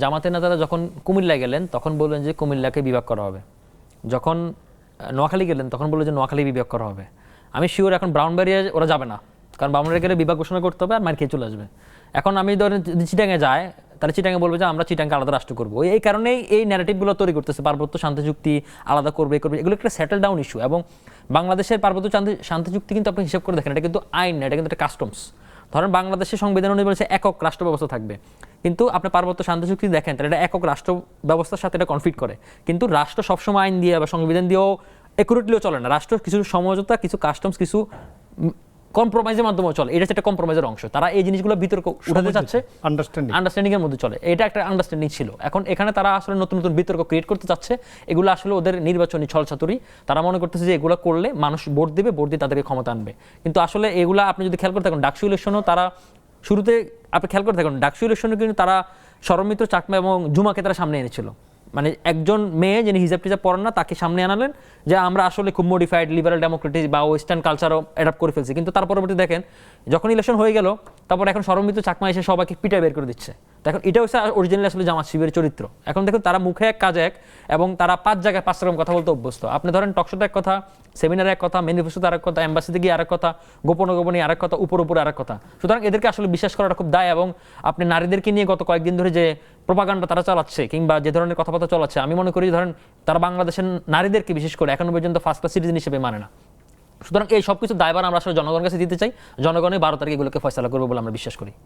জামাতের নেতারা যখন কুমিল্লায় গেলেন তখন বললেন যে কুমিল্লাকে বিভাগ করা হবে, যখন নোয়াখালী গেলেন তখন বললেন যে নোয়াখালী বিভাগ করা হবে। আমি শিওর এখন ব্রাউনবাড়িয়া ওরা যাবে না, কারণ ব্রাউনবাড়িয়া গেলে বিভাগ ঘোষণা করতে হবে আর মার খেয়ে চলে আসবে। এখন আমি ধরেন যদি চিটাঙে যায় তাহলে চিটাঙে বলবে যে আমরা চিটাংকে আলাদা রাষ্ট্র করবো। এই কারণেই এই ন্যারেটিভগুলো তৈরি করতেছে, পার্বত্য শান্তি চুক্তি আলাদা করবে এগুলো একটা সেটেল ডাউন ইস্যু। এবং বাংলাদেশের পার্বত্য শান্তি চুক্তি কিন্তু আপনি হিসাব করে দেখেন, এটা কিন্তু আইন না, এটা কিন্তু একটা কাস্টমস। ধরেন বাংলাদেশের সংবিধান অনুযায়ী বলেছে একক রাষ্ট্র ব্যবস্থা থাকবে, কিন্তু আপনি পার্বত্য শান্তি চুক্তি দেখেন তাহলে এটা একক রাষ্ট্র ব্যবস্থার সাথে এটা কনফ্লিক্ট করে। কিন্তু রাষ্ট্র সবসময় আইন দিয়ে বা সংবিধান দিয়েও একুরেটলিও চলে না, রাষ্ট্র কিছু সমঝোতা, কিছু কাস্টমস, কিছু কম্প্রোমাইজের মাধ্যমে চলে। এটা হচ্ছে একটা কম্প্রোমাইজের অংশ। তারা এই জিনিসগুলো বিতর্ক উঠাতে চাচ্ছে, আন্ডারস্ট্যান্ডিং এর মধ্যে চলে। এটা একটা আন্ডারস্ট্যান্ডিং ছিল। এখন এখানে তারা আসলে নতুন নতুন বিতর্ক ক্রিয়েট করতে চাচ্ছে। এগুলো আসলে ওদের নির্বাচনী ছলচাতুরি। তারা মনে করতেছে যে এগুলো করলে মানুষ ভোট দেবে, ভোট দিয়ে তাদেরকে ক্ষমতা আনবে। কিন্তু আসলে এগুলা আপনি যদি খেয়াল করে থাকেন, ডাকসু ইলেকশনও তারা শুরুতে আপনি খেয়াল করে থাকুন, ডাকসু ইলেকশনে কিন্তু তারা শরমিত্র চাকমা এবং জুমাকে তারা সামনে এনেছিল। মানে একজন মেয়ে যিনি হিজাব টিজাব পড়েন না তাকে সামনে আনালেন যে আমরা আসলে খুব মডিফাইড লিবারাল ডেমোক্রেটিক বা ওয়েস্টার্ন কালচারও অ্যাডাপ্ট করে ফেলছি। কিন্তু তার পরবর্তী দেখেন যখন ইলেকশন হয়ে গেল তারপর এখন শরমিত্র চাকমা এসে সবাইকে পিটায় বের করে দিচ্ছে। এখন এটা হচ্ছে অরিজিনালি আসলে জামাত শিবিরের চরিত্র। এখন দেখুন তারা মুখে এক কাজ এক, এবং তারা 5 জায়গায় 5 রকম কথা বলতে অভ্যস্ত। আপনি ধরেন টকশোতে এক কথা, সেমিনারে এক কথা, ম্যানিফেস্টোতে আরেক কথা, এম্বাসিতে গিয়ে আরেক কথা, গোপনে গোপনে আরেক কথা, উপরে আরেক কথা। সুতরাং এদেরকে আসলে বিশ্বাস করাটা খুব দায়। এবং আপনি নারীদেরকে নিয়ে গত কয়েকদিন ধরে যে প্রোপাগান্ডা তারা চালাচ্ছে কিংবা যে ধরনের কথাবার্তা চালাচ্ছে, আমি মনে করি ধরেন তারা বাংলাদেশের নারীদেরকে বিশেষ করে এখনো পর্যন্ত ফার্স্ট ক্লাস সিটিজেন হিসেবে মানে না। সুতরাং এই সব কিছু দায়ভার আমরা আসলে জনগণের কাছে দিতে চাই। জনগণই 12 তারিখে এগুলোকে ফয়সালা করবে বলে আমরা বিশ্বাস করি।